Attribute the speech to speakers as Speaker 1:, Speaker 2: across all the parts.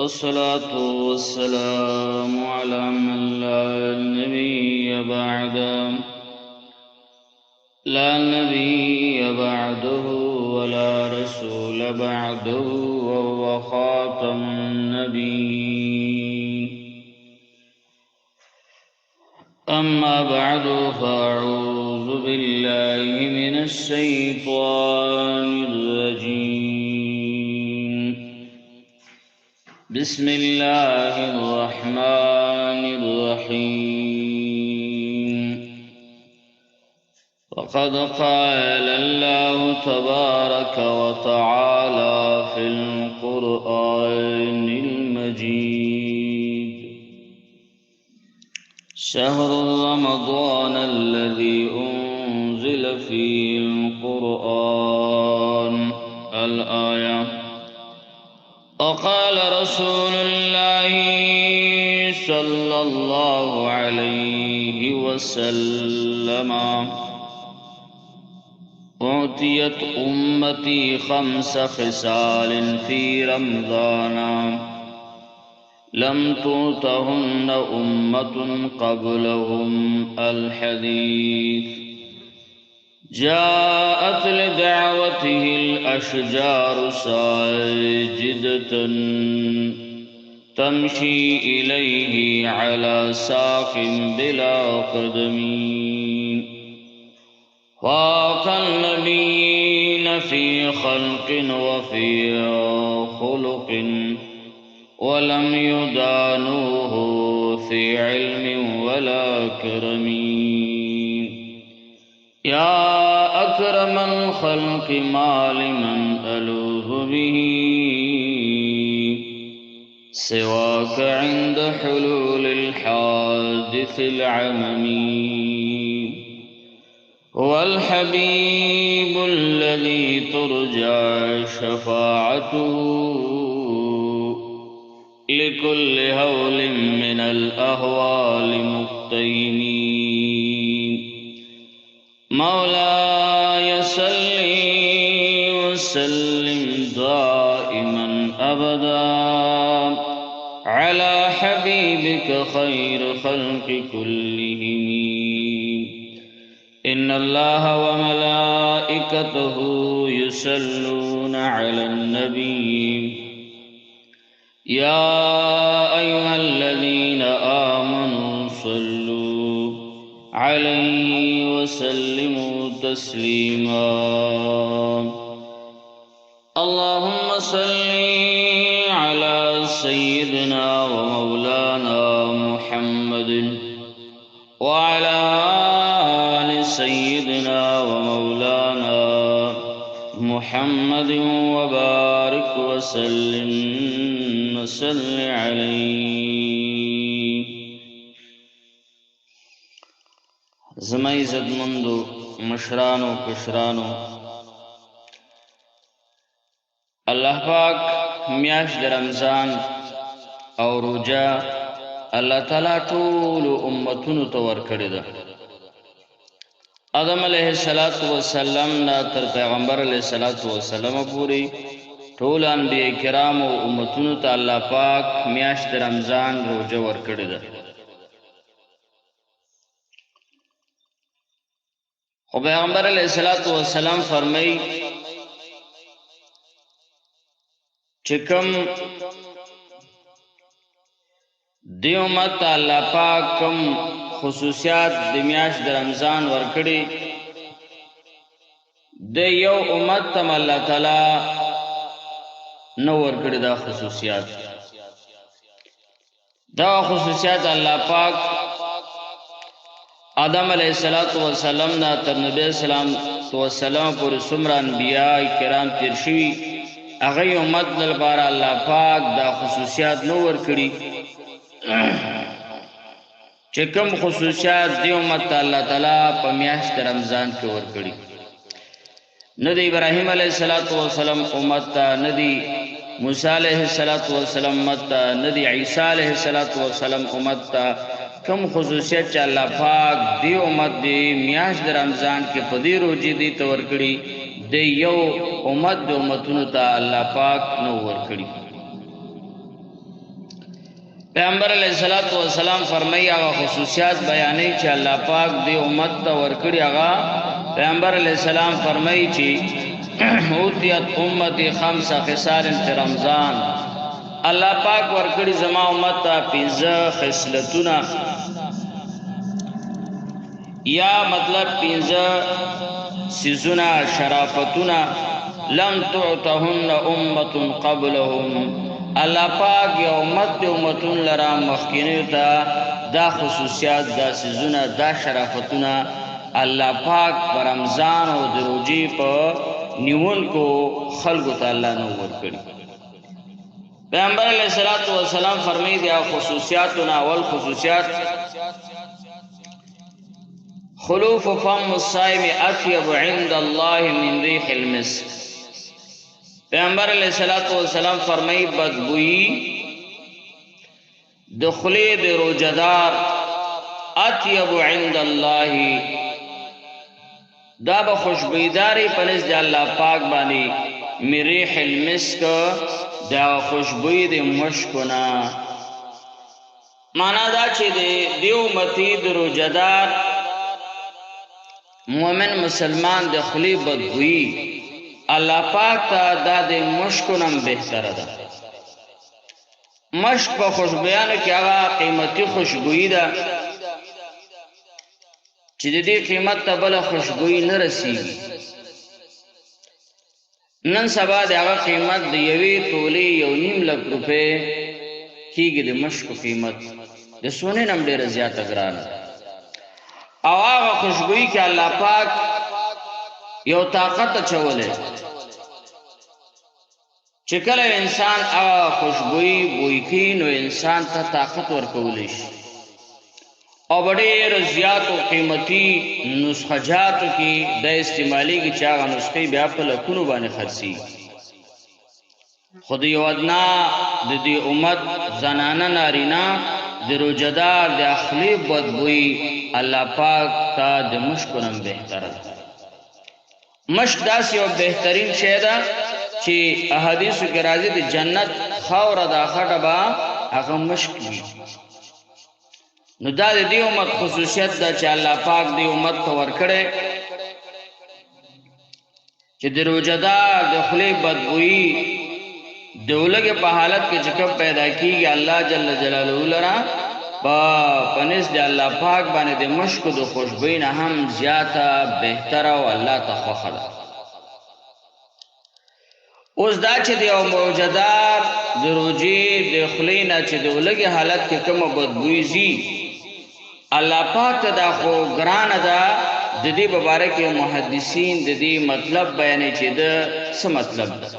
Speaker 1: والصلاة والسلام على من لا نبي بعده ولا رسول بعده وهو خاتم النبيين. أما بعد فأعوذ بالله من الشيطان الرجيم. بسم الله الرحمن الرحيم. وقد قال الله تبارك وتعالى في القرآن المجيد: شهر رمضان الذي أنزل فيه القرآن. الآية. وقال رسول الله صلى الله عليه وسلم: أعطيت أمتي 5 خصال في رمضان لم تؤتهن أمة قبلهم. الحديث. جاءت لدعوته الأشجار ساجدة تمشي إليه على ساق بلا قدم. فاق النبيين في خلق وفي خلق ولم يدانوه في علم ولا كرم. يا أكرم الخلق ما لمن ألوذ به سواك عند حلول الحادث العممي. هو الحبيب الذي ترجى شفاعته لكل هول من الأهوال مقتهمين. مولاي صل وسلم دائما أبدا على حبيبك خير خلق كلهم. إن الله وملائكته يصلون على النبي يا أيها الذين آمنوا صلوا عليه وسلموا تسليما. اللهم صل على سيدنا ومولانا محمد وعلى آل سيدنا ومولانا محمد وبارك وسلم وصل عليه. زما عزتمندو مشرانو کشرانو، الله پاک میاشت رمضان او روجا الله تعالی ټول امتونو ته ورکړی ده. آدم علیہ السلام نا تر پیغمبر علیہ السلام پوری ټول انبیاء کرام او امتونو ته الله پاک میاشت رمضان روزه ورکړی ده. خو پیغمبر علیہ السلام فرمای چې کوم دی امت الله پاک کوم خصوصیات د میاشت د رمضان ورکړي، د یو امت تم الله تعالی نو ورکړي دا خصوصیات. دا خصوصیات الله پاک آدم علیہ السلام نا تر نبی السلام پورې څومره انبیاء کرام تیر شوي، هغه امت لپاره الله پاک دا خصوصیات نو ورکړي چې کوم خصوصیات دی امت الله تعالی په میاشت رمضان کې ورکړي. نه د ابراهیم علیه السلام امت ته، نه د موسی علیه السلام امت ته، نه د عیسی علیه السلام امت ته کوم خصوصیت چې الله پاک دی امت دی میاشت د رمضان کې په دې روزي دی ته ورکړي، د یو امت د امتونو ته الله پاک نو ورکړي. پیغمبر علیہ الصلوۃ والسلام فرمایي هغه خصوصیات بیانې چې الله پاک دې امت ته ورکړي. هغه پیغمبر علیہ السلام فرمایي چې اوتیت امتی خمس خصال فی رمضان، الله پاک ورکړي زما امت ته 15 خصلتونه، یا مطلب 15 سيزونه شرافتونه لم تعطهن امه قبلهم. الله پاک یو امتون لرا مخکینی ته دا خصوصیات، دا سيزونه، دا شرافتونه الله پاک پر رمضان او د روزي په نیون کو خلق تعالی نو ورکړي. پیغمبر علیہ الصلوۃ والسلام فرمایي دا خصوصیاتنا اول خصوصیات خلوف فم الصائم اطيب عند الله من ريح المسك. پیغمبر علیہ الصلوۃ والسلام فرمایي بدبوئی دخلی د روزدار اطيب عند الله، دا به خوشبویداری پنځ د الله پاک باندې من ريح المسك، دا خوشبوئی د مشکونه. معنا دا چې دیو متی د روزدار مومن مسلمان د خلی بدبوئی الله پاک ته دا د مشکونم بهتره ده. مشک په خوشبویانو کې هغه قیمتي خوشبوئی ده چې د دې قیمت ته بل خوشبوئی نه رسیږي. نن سبا د هغه قیمت د یوې تولې 1.5 لک روپے کېږي. د مشکو قیمت د سونې نم ډېره زیاته ګرانه، او هغه خوشبوئی کې الله پاک یو طاقت اچولې چې کله انسان هغه خوشبوئی بوی کوي نو انسان ته طاقت ورکولی شي، او ډېر زیاتو قیمتي نسخجاتو کې د استعمالي کې چې هغه نسخې بیا په لکونو باندې خرڅي. خو د یو ادنا د دې امت زنانه نارینا د روزدار د اخلی بدبوئی الله پاک ته د مشکونم بهتره ده. مشک داسې یو بهترین شی ده چې احادیثو کې راځي د جنت خاوره د خټه به هغه مشک وي. نو دا د دې امت خصوصیت ده چې الله پاک دې امت ته ورکړي چې د روزدار د خلی بدبوئی د ولګي په حالت کې چې کوم پیدا کیږي الله جل جلاله لرا پنځ د الله پاک باندې د مشکو د خوشبوئی نه هم زیاته بهتره او الله ته خوښه ده. اوس دا چې د یو موجدار د روزي د خلی نه چې د ولګي حالت کې کوم بدبوئی زی الله پاک ته دا خو ګرانه ده. د دې مبارک محدثین د دې مطلب بیانې چې د څه مطلب ده.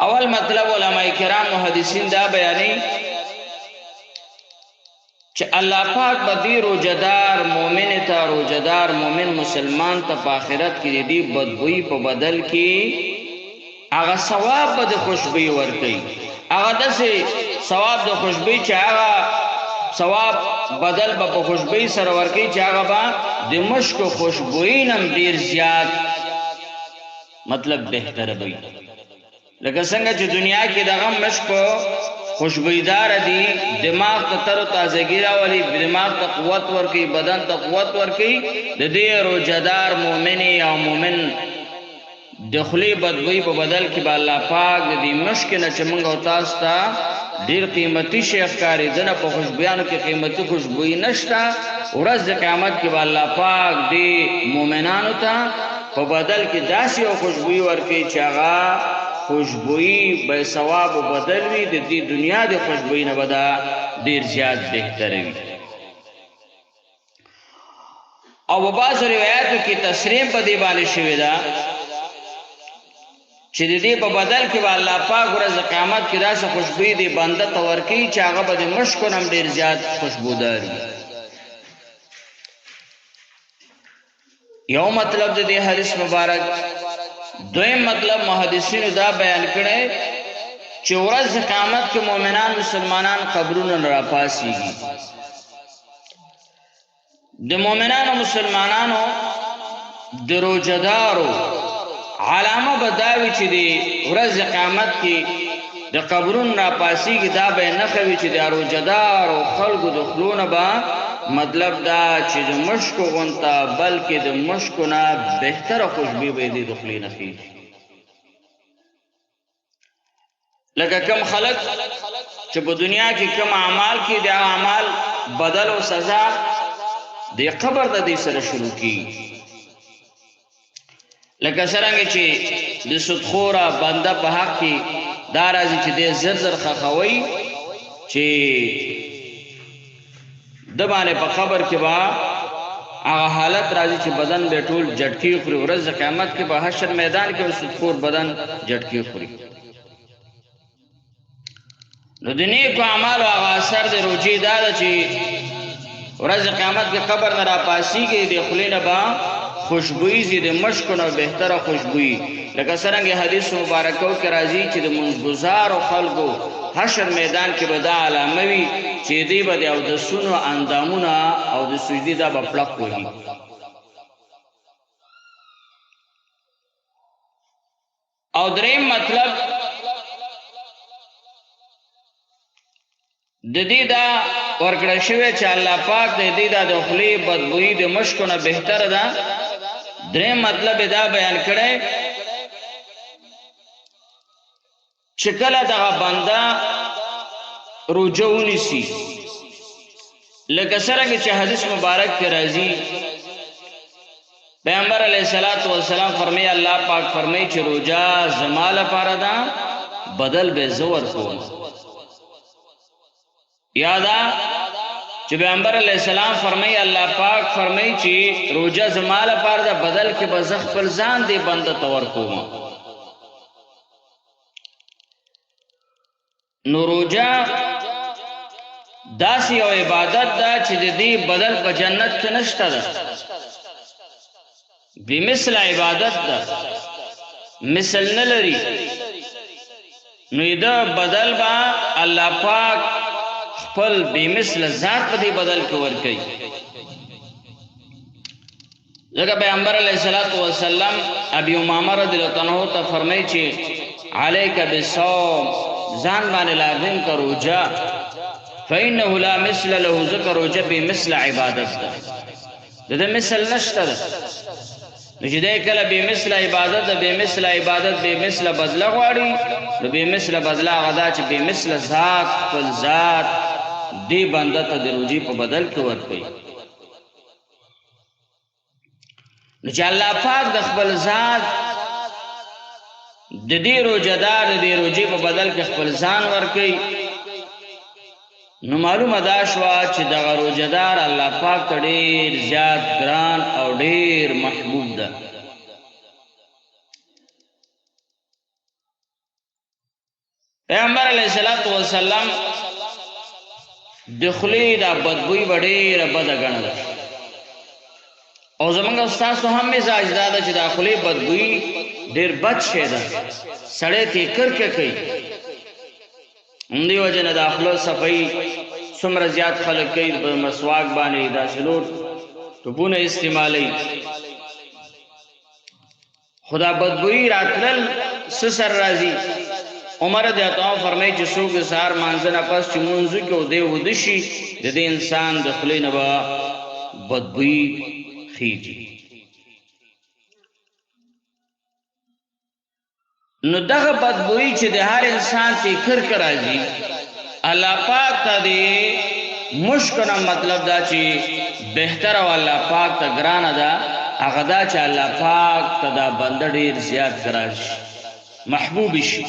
Speaker 1: اول مطلب علماء کرام محدثین دا بیانې چې الله پاک بدی روزدار مؤمن ته روزدار مؤمن مسلمان ته په آخرت کې دې بدبوئی په بدل کې هغه ثواب به د خوشبوئی ورکړي. هغه داسې ثواب د خوشبوئی چې هغه ثواب بدل به په خوشبوئی سره ورکړي چې هغه به د مشکو خوشبوئی نم ډیر زیات مطلب بهتره وي. لکه څنګه چې دنیا کې دغه مشکو خوشبویدار دي، دماغ ته تر او تازگی راولي، دماغ ته قوت ورکي، بدن ته قوت ورکي. د دې روزدار مؤمن او مؤمن دخلی بدبوئی په بدل کې به الله پاک د دې مشک نه چې موږ او تاسو ته ډیر قیمتي شیخ کاری دنه په خوشبویانو کې قیمتي خوشبوئی نشته. ورځ د قیامت کې به الله پاک دې مؤمنانو ته په بدل کې داسې یو خوشبوئی ورکي چې هغه خوشبوئی به ثواب و بدل وي. د دې دنیا د خوشبوئی نه ودا ډیر زیات بهتره وي. او په بعض روایتو کې تصریح په دې باندې شوی ده چې د دې په بدل کې به الله پاک ورځ قیامت کې داسې خوشبوئی دی بنده ته ورکي چې هغه به د مشکو نه ډیر زیات خوشبودار وي. یو مطلب د دې حدیث مبارک. دویم مطلب محدثینو دا بیان کړي چې ورځ قیامت کې مؤمنان مسلمانان قبرونو نه راپاسيږي. د مؤمنانو مسلمانانو د روزدارو علامه بداوی چې دی ورځ قیامت کې د قبرون را پاسیږي دا به نښه وي چې د روجدار او خلکو د خلونه به مطلب دا چې د مشکو غونته بلکې د مشکو نه بهتره خوشبویي به یې د خولې نه خېږي. لکه کم خلق چې په دنیا کې کم اعمال کې د اعمال بدل او سزا د قبر د دې سره شروع کیږي. لکه څنګه چې د سودخوره بنده په حق کې دا راځي چې د زر زر خخوي چې د باندې په قبر کې با هغه حالت راځي چې بدن به ټول جټکی خوري. ورځ قیامت کې په حشر میدان کې سودخور بدن جټکی خوري. نو د نیکو اعمالو هغه اثر د روجي دا ده چې ورځ قیامت کې قبر نه را پاسیږي د خولې نه به خوشبوئی زی د مشکو نه بهتره خوشبوئی. لکه څنګه حدیث مبارکو کې راځي چې د منځګزار او خلکو حشر میدان کې به دا علامه وي چې دی به د اودسونو اندامونه او د سجدې دا به پړق وهي. او دریم مطلب د دې دا ورکړل شوی چې الله پاک د دې دا د خولې بدبوئی د مشکو نه بهتره ده. دریم مطلب دا بیان کړی چې کله دغه بنده روجه ونیسي لکه څرنګه چې حدیث مبارک کې راځي پیغمبر علیه الصلاۃ والسلام فرمایي الله پاک فرمایي چې روجه زما لپاره ده بدل به زور کوم. یادا چې پیغمبر علیه السلام فرمایي الله پاک فرمایي چې روجه زما لپاره ده بدل کې به زه خپل ځان دې بنده ته ورکوم. نو روجه داسې یو عبادت ده چې د دې بدل په جنت کې نشته ده. بمثل عبادت ده مثل نه لري. نو دا بدل با الله پاک خپل بمثل ذات په دې بدل کې ورکړي. ځکه پیغمبر علیه الصلاۃ والسلام ابي امامه رضی الله عنه ته فرمایي چې عليك بالصوم ځان باندې لازم کا روجه فإنه لا مثل له ذکر روجه بمثل عبادت ده. دغه مثل نشته ده. نو چې دې کله بمثل عبادت بمثل عبادت بمثل بدله غواړي نو بمثل بدله غدا چې بمثل ذات خپل ذات دی بنده ته د روجي په بدل کې ورکړي. نو چې الله پاک د خپل ذات د دې روجدار د روجي په بدل کې خپل ځان ورکړي نو معلومه دا شوه چې دغه روجدار الله پاک ته ډېر زیات ګران او ډېر محبوب ده. پیغمبر علیه الصلاۃ والسلام د خولې دا بدبوی به ډېره بده ګڼله او زمونږ استاسو هم مزاج دا ده چې دا خولې بدبوی ډېر بد شی ده سړی ته کرکه کوي. همدې وجه نه د خولو صفایي څومره زیات خلک کوي په مسواک باندې دا سلور ټوپونه استعمالوي. خدا بدبوی راتلل څه سر راځي. عمر رضی الله عنه فرمایي چې څوک د سهار مانځه نه پس چې مونځ وکړي او دی وده شي د دې انسان د خولې نه به بدبوی خیږي. نو دغه بدبوی چې د هر انسان ته کرکه راځي الله پاک ته دی مشکل مطلب دا چې بهتر او الله پاک ته ګرانه ده هغه دا چې الله پاک ته دا بنده ډېر زیات ګران شي محبوب شي.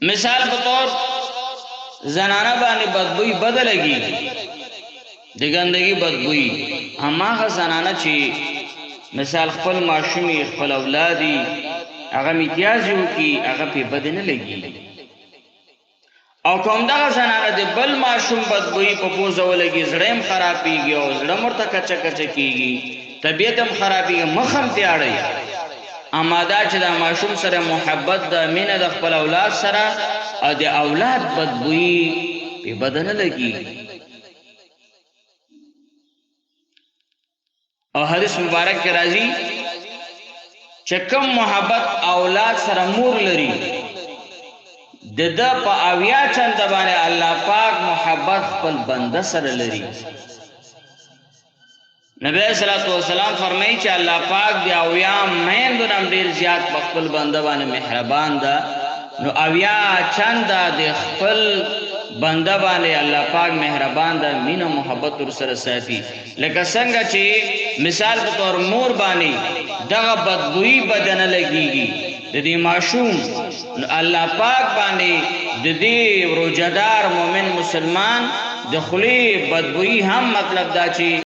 Speaker 1: مثال په طور زنانه باندې بدبوی بدلږي د ګندګي بدبوی هماغه زنانه چې مثال خپل ماشومي خپل اولادي هغه امتیاز یو کی هغه په بد نه لګي او کوم دغه زنانه د بل ماشوم بدبوی په پوزه ولګي زړم خرابيږي او زړه مرته کچا کچا کیږي طبيعت هم خرابيږي مخم تیاړي. اماده چې د ماشوم سره محبت د مینه د خپل اولاد سره او د اولاد بدبوی په بدن لګي. او حدیث مبارک کې راځي چې کوم محبت اولاد سره مور لري د ده په اویا چنده باندې الله پاک محبت خپل بنده سره لري. نبی صلی الله علیه وسلم فرمایي چې الله پاک دی اویا میندو نم ډیر زیات په خپل بنده باندې مهربان ده. نو اویا چنده د خپل بنده باندې الله پاک مهربان ده، مینه محبت ور سره ساتي. لکه څنګه چې مثال په تور مور باندې دغه بدبوئی بدن لګيږي د دې معشوم، الله پاک باندې د دې روزدار مؤمن مسلمان د خلی بدبوئی هم مطلب دا چې